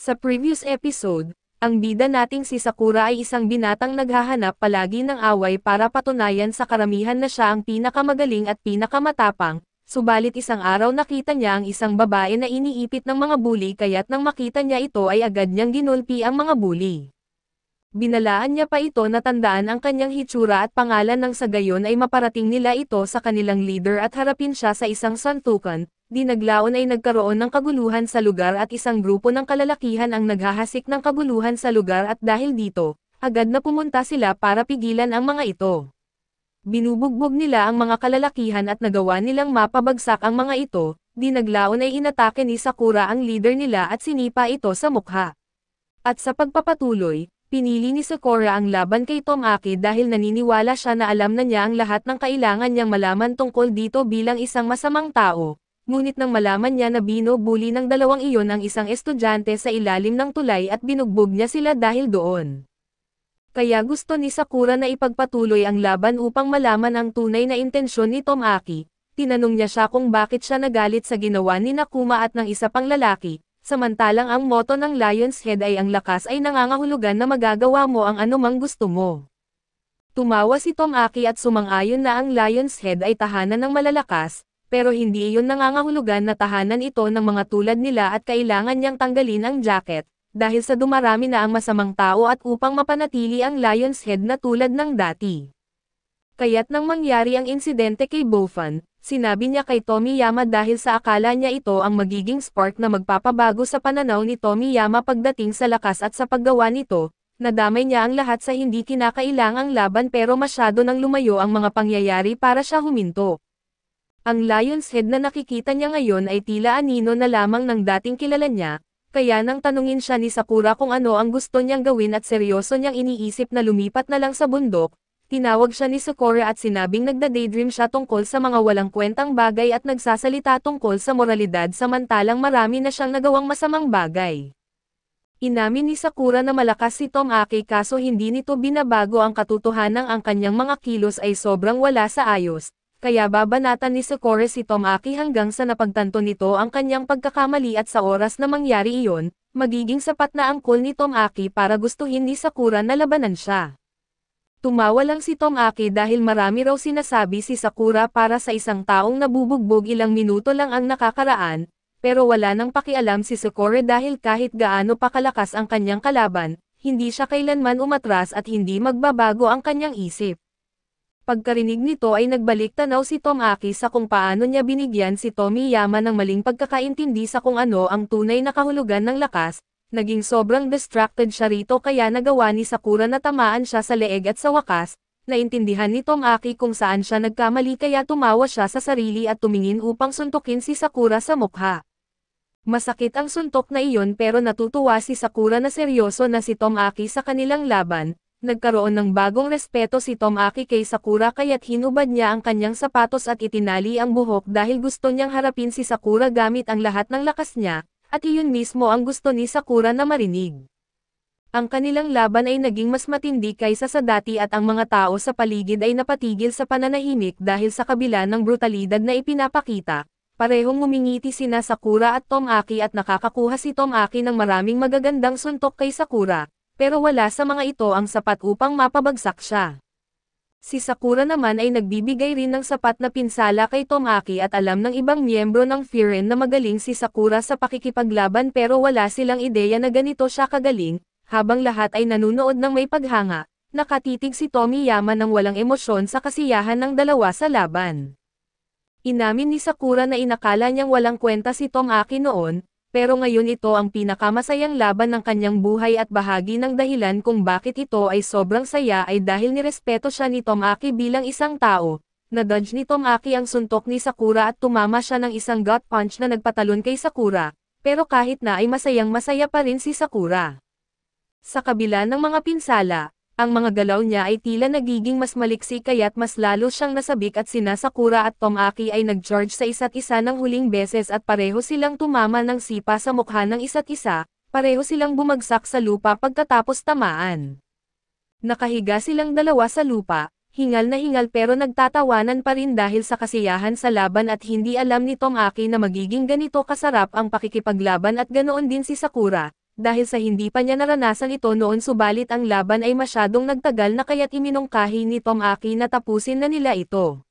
Sa previous episode, ang bida nating si Sakura ay isang binatang naghahanap palagi ng away para patunayan sa karamihan na siya ang pinakamagaling at pinakamatapang, subalit isang araw nakita niya ang isang babae na iniipit ng mga bully kaya't nang makita niya ito ay agad niyang ginulpi ang mga bully. Binalaan niya pa ito na tandaan ang kanyang hitsura at pangalan nang sa gayon ay maparating nila ito sa kanilang leader at harapin siya sa isang santukan. Di naglaon ay nagkaroon ng kaguluhan sa lugar at isang grupo ng kalalakihan ang naghahasik ng kaguluhan sa lugar at dahil dito, agad na pumunta sila para pigilan ang mga ito. Binubugbog nila ang mga kalalakihan at nagawa nilang mapabagsak ang mga ito, di naglaon ay inatake ni Sakura ang leader nila at sinipa ito sa mukha. At sa pagpapatuloy, pinili ni Sakura ang laban kay Tomoaki dahil naniniwala siya na alam na niya ang lahat ng kailangan niyang malaman tungkol dito bilang isang masamang tao. Ngunit nang malaman niya na binubuli ng dalawang iyon ang isang estudyante sa ilalim ng tulay at binugbog niya sila dahil doon. Kaya gusto ni Sakura na ipagpatuloy ang laban upang malaman ang tunay na intensyon ni Tomoaki. Tinanong niya siya kung bakit siya nagalit sa ginawa ni Nakuma at ng isa pang lalaki, samantalang ang motto ng Lion's Head ay ang lakas ay nangangahulugan na magagawa mo ang anumang gusto mo. Tumawa si Tomoaki at sumang-ayon na ang Lion's Head ay tahanan ng malalakas, pero hindi iyon nangangahulugan na tahanan ito ng mga tulad nila at kailangan niyang tanggalin ang jacket, dahil sa dumarami na ang masamang tao at upang mapanatili ang Lion's Head na tulad ng dati. Kaya't nang mangyari ang insidente kay Bofan, sinabi niya kay Tomiyama dahil sa akala niya ito ang magiging spark na magpapabago sa pananaw ni Tomiyama pagdating sa lakas at sa paggawa nito, nadamay niya ang lahat sa hindi kinakailangang laban pero masyado nang lumayo ang mga pangyayari para siya huminto. Ang Lion's Head na nakikita niya ngayon ay tila anino na lamang ng dating kilala niya, kaya nang tanungin siya ni Sakura kung ano ang gusto niyang gawin at seryoso niyang iniisip na lumipat na lang sa bundok, tinawag siya ni Sakura at sinabing nagda-daydream siya tungkol sa mga walang kwentang bagay at nagsasalita tungkol sa moralidad samantalang marami na siyang nagawang masamang bagay. Inamin ni Sakura na malakas si Tomoaki kaso hindi nito binabago ang katotohanang ang kanyang mga kilos ay sobrang wala sa ayos. Kaya babanatan ni Sakura si Tomoaki hanggang sa napagtanto nito ang kanyang pagkakamali at sa oras na mangyari iyon, magiging sapat na ang cool ni Tomoaki para gustuhin ni Sakura na labanan siya. Tumawa lang si Tomoaki dahil marami raw sinasabi si Sakura para sa isang taong nabubugbog ilang minuto lang ang nakakaraan, pero wala nang pakialam si Sakura dahil kahit gaano pa kalakas ang kanyang kalaban, hindi siya kailanman umatras at hindi magbabago ang kanyang isip. Pagkarinig nito ay nagbalik tanaw si Tomoaki sa kung paano niya binigyan si Tomiyama ng maling pagkakaintindi sa kung ano ang tunay na kahulugan ng lakas, naging sobrang distracted siya rito kaya nagawa ni Sakura na tamaan siya sa leeg at sa wakas, naintindihan ni Tomoaki kung saan siya nagkamali kaya tumawa siya sa sarili at tumingin upang suntukin si Sakura sa mukha. Masakit ang suntok na iyon pero natutuwa si Sakura na seryoso na si Tomoaki sa kanilang laban. Nagkaroon ng bagong respeto si Tomoaki kay Sakura kaya't hinubad niya ang kanyang sapatos at itinali ang buhok dahil gusto niyang harapin si Sakura gamit ang lahat ng lakas niya, at iyon mismo ang gusto ni Sakura na marinig. Ang kanilang laban ay naging mas matindi kaysa sa dati at ang mga tao sa paligid ay napatigil sa pananahimik dahil sa kabila ng brutalidad na ipinapakita. Parehong ngumingiti sina Sakura at Tomoaki at nakakakuha si Tomoaki ng maraming magagandang suntok kay Sakura. Pero wala sa mga ito ang sapat upang mapabagsak siya. Si Sakura naman ay nagbibigay rin ng sapat na pinsala kay Tomoaki at alam ng ibang miyembro ng Frieren na magaling si Sakura sa pakikipaglaban pero wala silang ideya na ganito siya kagaling, habang lahat ay nanunood ng may paghanga, nakatitig si Tomiyama ng walang emosyon sa kasiyahan ng dalawa sa laban. Inamin ni Sakura na inakala niyang walang kwenta si Tomoaki noon, pero ngayon ito ang pinakamasayang laban ng kanyang buhay at bahagi ng dahilan kung bakit ito ay sobrang saya ay dahil nirespeto siya ni Tomoaki bilang isang tao. Na-dodge ni Tomoaki ang suntok ni Sakura at tumama siya ng isang gut punch na nagpatalon kay Sakura, pero kahit na ay masayang masaya pa rin si Sakura. Sa kabila ng mga pinsala, ang mga galaw niya ay tila nagiging mas maliksi kaya't mas lalo siyang nasabik at sina Sakura at Tomoaki ay nag-charge sa isa't isa ng huling beses at pareho silang tumama ng sipa sa mukha ng isa't isa, pareho silang bumagsak sa lupa pagkatapos tamaan. Nakahiga silang dalawa sa lupa, hingal na hingal pero nagtatawanan pa rin dahil sa kasiyahan sa laban at hindi alam ni Tomoaki na magiging ganito kasarap ang pakikipaglaban at ganoon din si Sakura. dahil sa hindi pa niya naranasan ito noon subalit ang laban ay masyadong nagtagal na kaya't iminungkahi ni Tomoaki na tapusin na nila ito.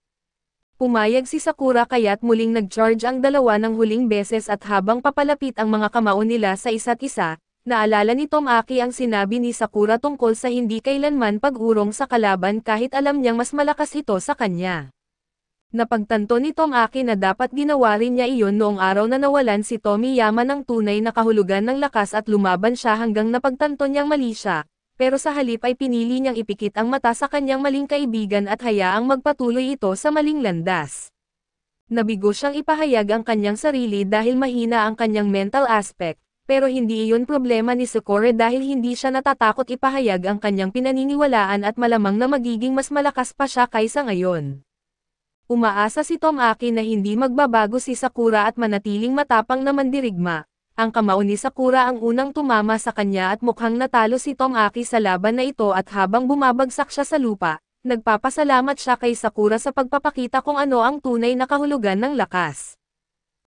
Pumayag si Sakura kaya't muling nag-charge ang dalawa ng huling beses at habang papalapit ang mga kamao nila sa isa't isa, naalala ni Tomoaki ang sinabi ni Sakura tungkol sa hindi kailanman pag-urong sa kalaban kahit alam niyang mas malakas ito sa kanya. Napagtanto ni Tomoaki na dapat ginawa rin niya iyon noong araw na nawalan si Tomiyama ng tunay na kahulugan ng lakas at lumaban siya hanggang napagtanto niyang mali siya, pero sa halip ay pinili niyang ipikit ang mata sa kanyang maling kaibigan at hayaang magpatuloy ito sa maling landas. Nabigo siyang ipahayag ang kanyang sarili dahil mahina ang kanyang mental aspect. Pero hindi iyon problema ni Sakura dahil hindi siya natatakot ipahayag ang kanyang pinaniniwalaan at malamang na magiging mas malakas pa siya kaysa ngayon. Umaasa si Tomoaki na hindi magbabago si Sakura at manatiling matapang na mandirigma. Ang kamao ni Sakura ang unang tumama sa kanya at mukhang natalo si Tomoaki sa laban na ito at habang bumabagsak siya sa lupa, nagpapasalamat siya kay Sakura sa pagpapakita kung ano ang tunay na kahulugan ng lakas.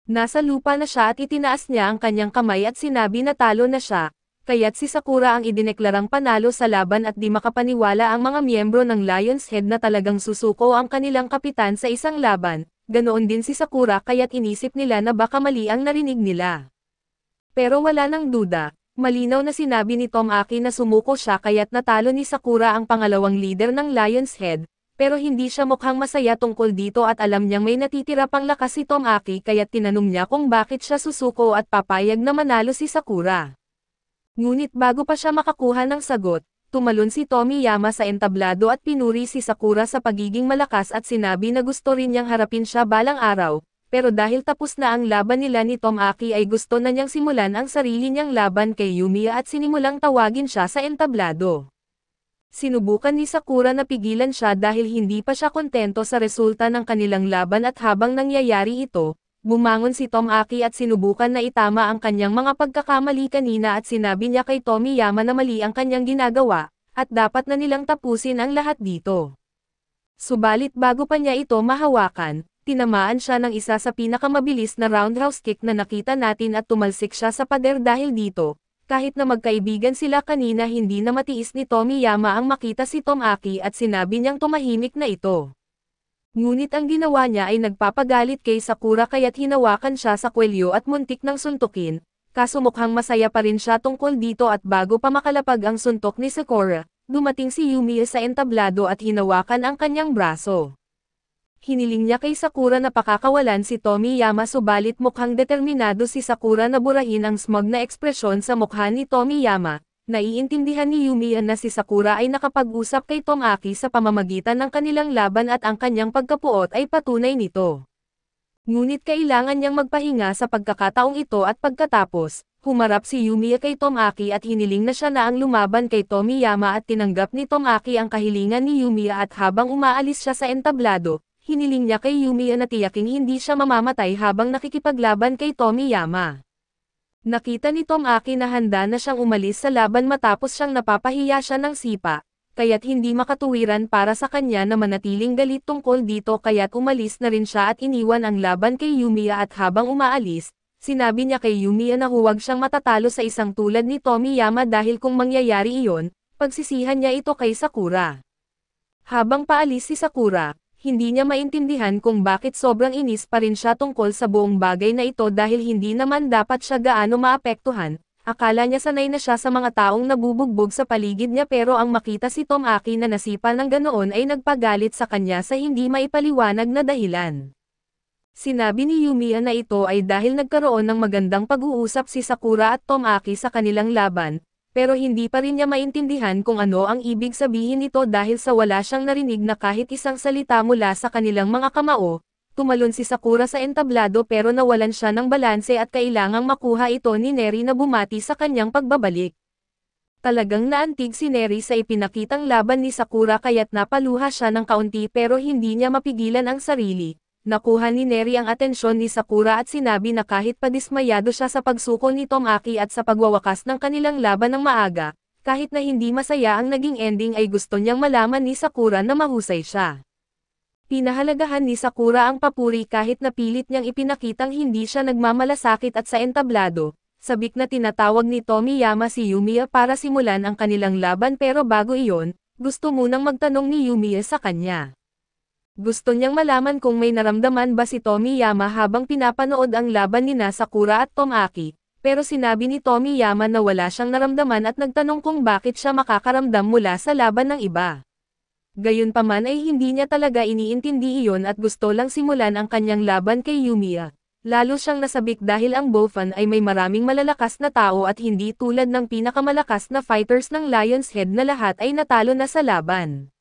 Nasa lupa na siya at itinaas niya ang kanyang kamay at sinabi na talo na siya, kaya't si Sakura ang idineklarang panalo sa laban at di makapaniwala ang mga miyembro ng Lion's Head na talagang susuko ang kanilang kapitan sa isang laban, ganoon din si Sakura kaya't inisip nila na baka mali ang narinig nila. Pero wala nang duda, malinaw na sinabi ni Tomoaki na sumuko siya kaya't natalo ni Sakura ang pangalawang leader ng Lion's Head. Pero hindi siya mukhang masaya tungkol dito at alam niyang may natitira pang lakas si Tomoaki kaya't tinanong niya kung bakit siya susuko at papayag na manalo si Sakura. Ngunit bago pa siya makakuha ng sagot, tumalon si Tomiyama sa entablado at pinuri si Sakura sa pagiging malakas at sinabi na gusto rin niyang harapin siya balang araw, pero dahil tapos na ang laban nila ni Tomoaki ay gusto na niyang simulan ang sarili niyang laban kay Yumiya at sinimulang tawagin siya sa entablado. Sinubukan ni Sakura na pigilan siya dahil hindi pa siya kontento sa resulta ng kanilang laban at habang nangyayari ito, bumangon si Tomoaki at sinubukan na itama ang kanyang mga pagkakamali kanina at sinabi niya kay Tomiyama na mali ang kanyang ginagawa, at dapat na nilang tapusin ang lahat dito. Subalit bago pa niya ito mahawakan, tinamaan siya ng isa sa pinakamabilis na roundhouse kick na nakita natin at tumalsik siya sa pader dahil dito. Kahit na magkaibigan sila kanina hindi na matiis ni Tomiyama ang makita si Tomoaki at sinabi niyang tumahimik na ito. Ngunit ang ginawa niya ay nagpapagalit kay Sakura kaya't hinawakan siya sa kwelyo at muntik ng suntukin, kaso mukhang masaya pa rin siya tungkol dito at bago pa makalapag ang suntok ni Sakura, dumating si Yumiya sa entablado at hinawakan ang kanyang braso. Hiniling niya kay Sakura na pakakawalan si Tomiyama subalit mukhang determinado si Sakura na burahin ang smug na ekspresyon sa mukha ni Tomiyama. Naiintindihan ni Yumiya na si Sakura ay nakapag-usap kay Tomoaki sa pamamagitan ng kanilang laban at ang kanyang pagkapuot ay patunay nito. Ngunit kailangan niyang magpahinga sa pagkakataong ito at pagkatapos, humarap si Yumiya kay Tomoaki at hiniling na siya na ang lumaban kay Tomiyama at tinanggap ni Tomoaki ang kahilingan ni Yumiya at habang umaalis siya sa entablado, hiniling niya kay Yumiya na tiyaking hindi siya mamamatay habang nakikipaglaban kay Tomiyama. Nakita ni Tomoaki na handa na siyang umalis sa laban matapos siyang napapahiya siya ng sipa, kaya't hindi makatuwiran para sa kanya na manatiling galit tungkol dito kaya't umalis na rin siya at iniwan ang laban kay Yumiya at habang umaalis, sinabi niya kay Yumiya na huwag siyang matatalo sa isang tulad ni Tomiyama dahil kung mangyayari iyon, pagsisihan niya ito kay Sakura. Habang paalis si Sakura, hindi niya maintindihan kung bakit sobrang inis pa rin siya tungkol sa buong bagay na ito dahil hindi naman dapat siya gaano maapektuhan. Akala niya sanay na siya sa mga taong nabubugbog sa paligid niya pero ang makita si Tomoaki na nasipa ng ganoon ay nagpagalit sa kanya sa hindi maipaliwanag na dahilan. Sinabi ni Yumiya na ito ay dahil nagkaroon ng magandang pag-uusap si Sakura at Tomoaki sa kanilang laban, pero hindi pa rin niya maintindihan kung ano ang ibig sabihin nito dahil sa wala siyang narinig na kahit isang salita mula sa kanilang mga kamao. Tumalon si Sakura sa entablado pero nawalan siya ng balanse at kailangang makuha ito ni Neri na bumati sa kanyang pagbabalik. Talagang naantig si Neri sa ipinakitang laban ni Sakura kaya't napaluha siya ng kaunti pero hindi niya mapigilan ang sarili. Nakuha ni Neri ang atensyon ni Sakura at sinabi na kahit padismayado siya sa pagsuko ni Tomoaki at sa pagwawakas ng kanilang laban ng maaga, kahit na hindi masaya ang naging ending ay gusto niyang malaman ni Sakura na mahusay siya. Pinahalagahan ni Sakura ang papuri kahit na pilit niyang ipinakitang hindi siya nagmamalasakit at sa entablado, sabik na tinatawag ni Tomiyama si Yumiya para simulan ang kanilang laban pero bago iyon, gusto munang magtanong ni Yumiya sa kanya. Gusto niyang malaman kung may naramdaman ba si Tomiyama habang pinapanood ang laban ni Sakura at Tomaki, pero sinabi ni Tomiyama na wala siyang naramdaman at nagtanong kung bakit siya makakaramdam mula sa laban ng iba. Gayunpaman ay hindi niya talaga iniintindi iyon at gusto lang simulan ang kanyang laban kay Yumiya. Lalo siyang nasabik dahil ang Bofan ay may maraming malalakas na tao at hindi tulad ng pinakamalakas na fighters ng Lion's Head na lahat ay natalo na sa laban.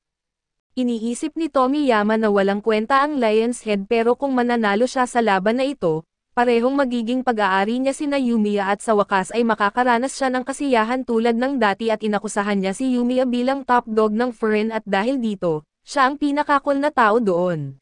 Iniisip ni Tomiyama na walang kwenta ang Lion's Head pero kung mananalo siya sa laban na ito, parehong magiging pag-aari niya sina Yumiya at sa wakas ay makakaranas siya ng kasiyahan tulad ng dati at inakusahan niya si Yumiya bilang top dog ng Frieren at dahil dito, siya ang pinakakul na tao doon.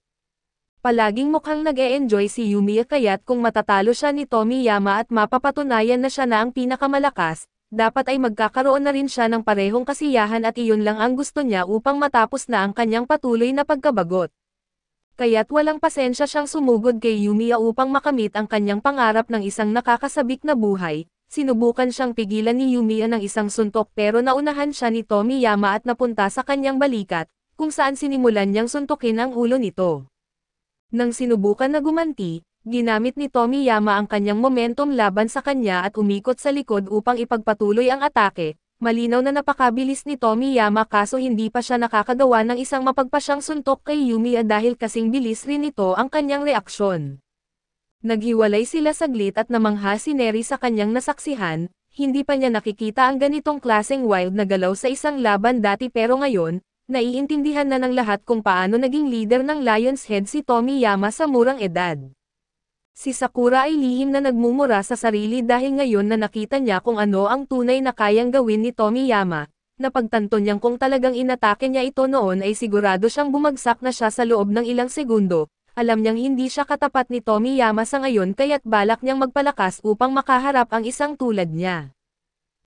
Palaging mukhang nag-e-enjoy si Yumiya kaya't kung matatalo siya ni Tomiyama at mapapatunayan na siya na ang pinakamalakas, dapat ay magkakaroon na rin siya ng parehong kasiyahan at iyon lang ang gusto niya upang matapos na ang kanyang patuloy na pagkabagot. Kaya't walang pasensya siyang sumugod kay Yumiya upang makamit ang kanyang pangarap ng isang nakakasabik na buhay. Sinubukan siyang pigilan ni Yumiya ng isang suntok pero naunahan siya ni Tomiyama at napunta sa kanyang balikat, kung saan sinimulan niyang suntukin ang ulo nito. Nang sinubukan na gumanti, ginamit ni Tomiyama ang kanyang momentum laban sa kanya at umikot sa likod upang ipagpatuloy ang atake. Malinaw na napakabilis ni Tomiyama kaso hindi pa siya nakakagawa ng isang mapagpasyang suntok kay Yumiya dahil kasing bilis rin ito ang kanyang reaksyon. Naghiwalay sila saglit at namangha si Neri sa kanyang nasaksihan, hindi pa niya nakikita ang ganitong klaseng wild na galaw sa isang laban dati pero ngayon, naiintindihan na ng lahat kung paano naging leader ng Lion's Head si Tomiyama sa murang edad. Si Sakura ay lihim na nagmumura sa sarili dahil ngayon na nakita niya kung ano ang tunay na kayang gawin ni Tomiyama. Napagtanto niyang kung talagang inatake niya ito noon ay sigurado siyang bumagsak na siya sa loob ng ilang segundo. Alam niyang hindi siya katapat ni Tomiyama sa ngayon kaya't balak niyang magpalakas upang makaharap ang isang tulad niya.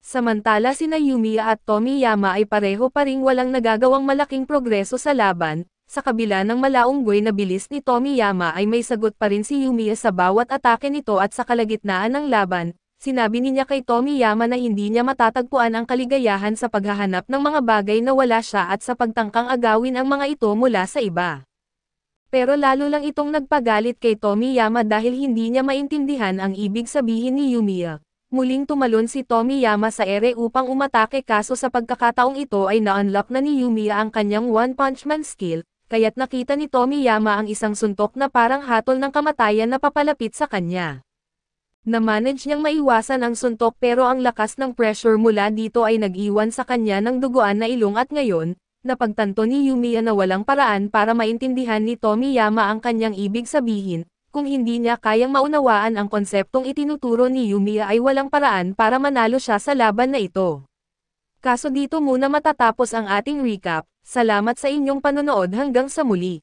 Samantala sina Yumiya at Tomiyama ay pareho pa ring walang nagagawang malaking progreso sa laban. Sa kabila ng malaunggoy na bilis ni Tomiyama ay may sagot pa rin si Yumiya sa bawat atake nito at sa kalagitnaan ng laban, sinabi niya kay Tomiyama na hindi niya matatagpuan ang kaligayahan sa paghahanap ng mga bagay na wala siya at sa pagtangkang agawin ang mga ito mula sa iba. Pero lalo lang itong nagpagalit kay Tomiyama dahil hindi niya maintindihan ang ibig sabihin ni Yumiya. Muling tumalon si Tomiyama sa ere upang umatake kaso sa pagkakataong ito ay na-unlock na ni Yumiya ang kanyang One Punch Man skill. Kaya't nakita ni Tomiyama ang isang suntok na parang hatol ng kamatayan na papalapit sa kanya. Na-manage niyang maiwasan ang suntok pero ang lakas ng pressure mula dito ay nag-iwan sa kanya ng duguan na ilong at ngayon, napagtanto ni Yumiya na walang paraan para maintindihan ni Tomiyama ang kanyang ibig sabihin, kung hindi niya kayang maunawaan ang konseptong itinuturo ni Yumiya ay walang paraan para manalo siya sa laban na ito. Kaso dito muna matatapos ang ating recap. Salamat sa inyong panonood hanggang sa muli.